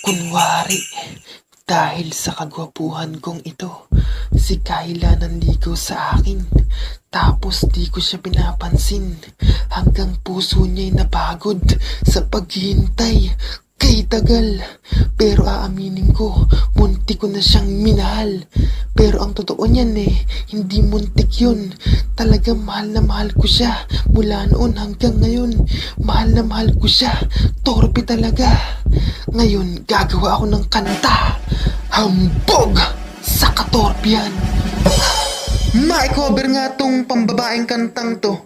Kunwari, dahil sa kagwapuhan kong ito, si Kyla nanligaw sa akin. Tapos di ko siya pinapansin, hanggang puso niya'y napagod sa paghihintay. Kay tagal, pero aaminin ko, muntik ko na siyang minahal. Pero ang totoo niyan hindi muntik yun. Talagang mahal na mahal ko siya, mula noon hanggang ngayon. Mahal na mahal ko siya, torpe talaga. Ngayon, gagawa ako ng kanta. Hambog sa katorpian. Ma-cover nga tong pambabaeng kantang to.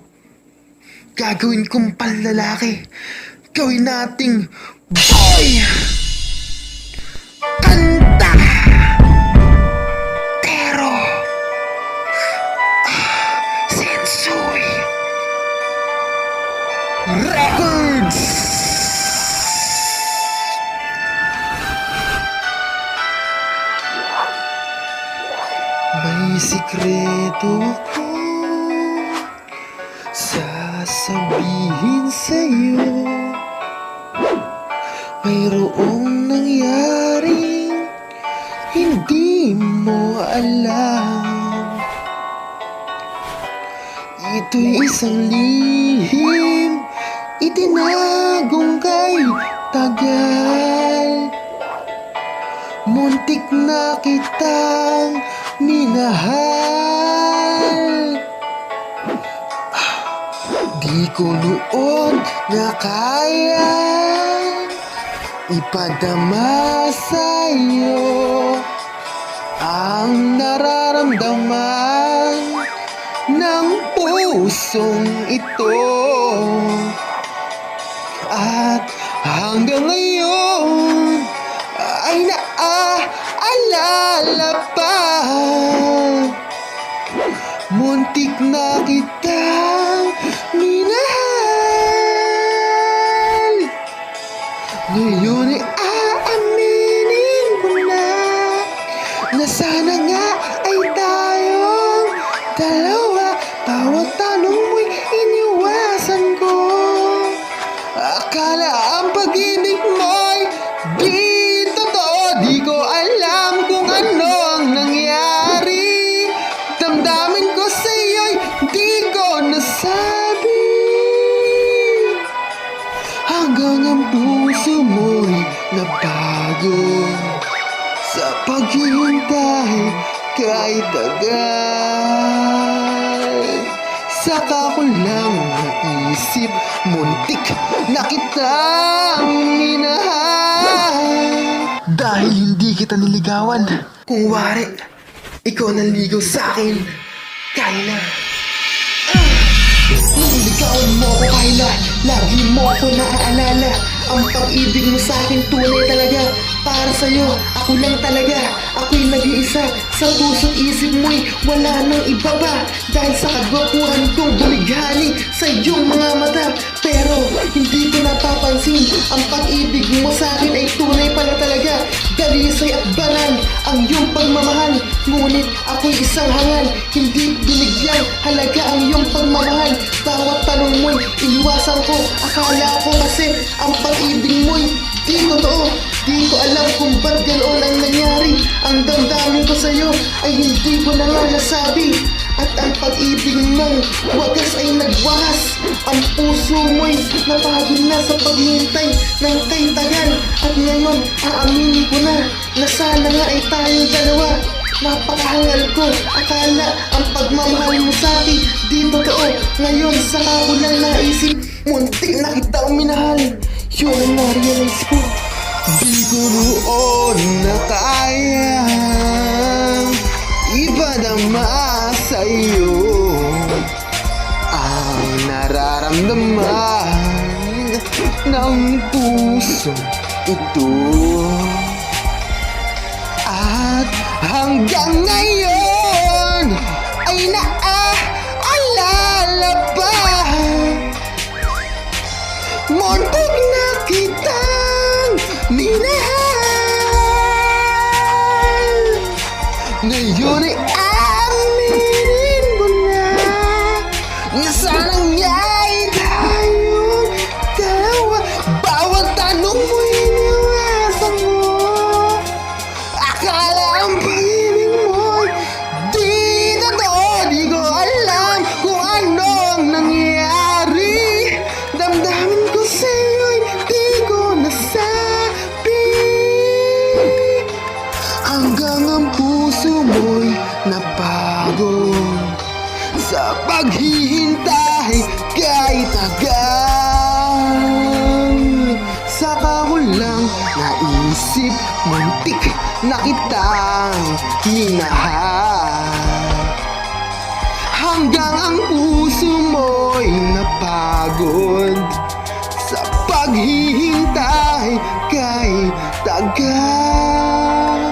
Gagawin kong panlalaki. Gawin nating boy kanta. Pero Sensui Records. May sikreto ko sasabihin sa'yo. Mayroong nangyaring hindi mo alam. Ito'y isang lihim, itinagong kay tagal. Muntik na kitang minahal. Di ko noon na kaya ipadama sa'yo ang nararamdaman ng pusong ito. At hanggang ngayon ay naaalala pa. Muntik na kitang minahal. Ngayon ay aaminin ko na sana nga ay tayong dalawa. Bawat tanong mo'y iniwasan ko. Akala ang pag-ibig mo'y di totoo. Di ko alam kung ano ang nangyari. Damdamin ko sa'yo'y di ko nasabi. Hanggang ang puso mo'y napagod sa paghihintay kay tagal. Saka ko lang naisip, muntik na kitang minahal. Dahil hindi kita niligawan, kung wari, ikaw nanligaw sa'kin, Kyla. Niligawan mo ako, Kyla. Lagi mo ako naaalala. Ang pag-ibig mo sa'kin tunay talaga. Para sa'yo, ako lang talaga. Ako'y nag-iisa. Sa puso't isip mo'y wala nang iba pa. Dahil sa kagwapuhan kong bumighani sa iyong mga mata. Pero hindi ko napapansin, ang pag-ibig mo sa'kin ay tunay pala talaga. Dalisay at banal ang iyong pagmamahal. Ngunit ako'y isang hangal, hindi binigyang halaga ang iyong pagmamahal. Bawat tanong mo'y iniwasan ko. Akala ko kasi ang pag-ibig mo'y di totoo. Di ko alam kung ba't ganoon ang nangyari. Ang damdamin ko sa'yo ay hindi ko na nga nasabi. At ang pag-ibig mong wagas ay nagwakas. Ang puso mo'y napagod na sa paghihintay ng kay tagal. At ngayon aaminin ko na sana nga ay tayong dalawa. Napakahangal ko, akala ang pagmamahal mo sa'kin di totoo. Ngayon saka ko lang naisip, muntik na kitang minahal. Yun ang na-realize ko. Di ko noon na kayang ipadama sa'yo ang nararamdaman ng puso ito. At hanggang ngayon ay naaalala pa. Muntik na kitang minahal. Ngayon ay aminin mo na sana nga ay tayong dalawa. Bawat tanong mo iniwasan mo. naisip, muntik na kitang minahal. Hanggang ang puso mo'y napagod sa paghihintay kay tagal.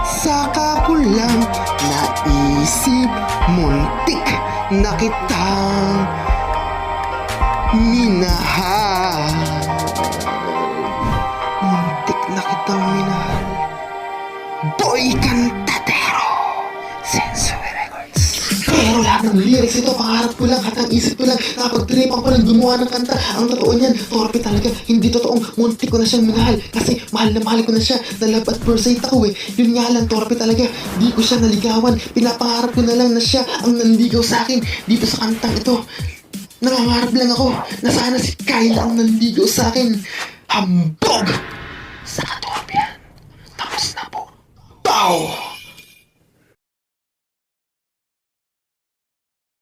Saka ko lang naisip, muntik na kitang minahal. Muntik na kitang minahal. Boy Cantadero, Sensory Records. Pero lahat ng lyrics ito, pangarap ko lang, hatang isip ko lang, napag-tripan ko lang gumawa ng kanta. Ang totoo niyan, torpe talaga, hindi totoong muntik ko na siyang minahal. Kasi mahal na mahal ko na siya, na love at first sight ako eh. Yun nga lang, torpe talaga, di ko siya naligawan. Pinapangarap ko na lang na siya ang nanligaw sa akin dito sa kantang ito. Nangangarap lang ako na sana si Kyla ang nanligaw sa akin. Hambog! Sa katorpe yan. Tapos na po. Pow!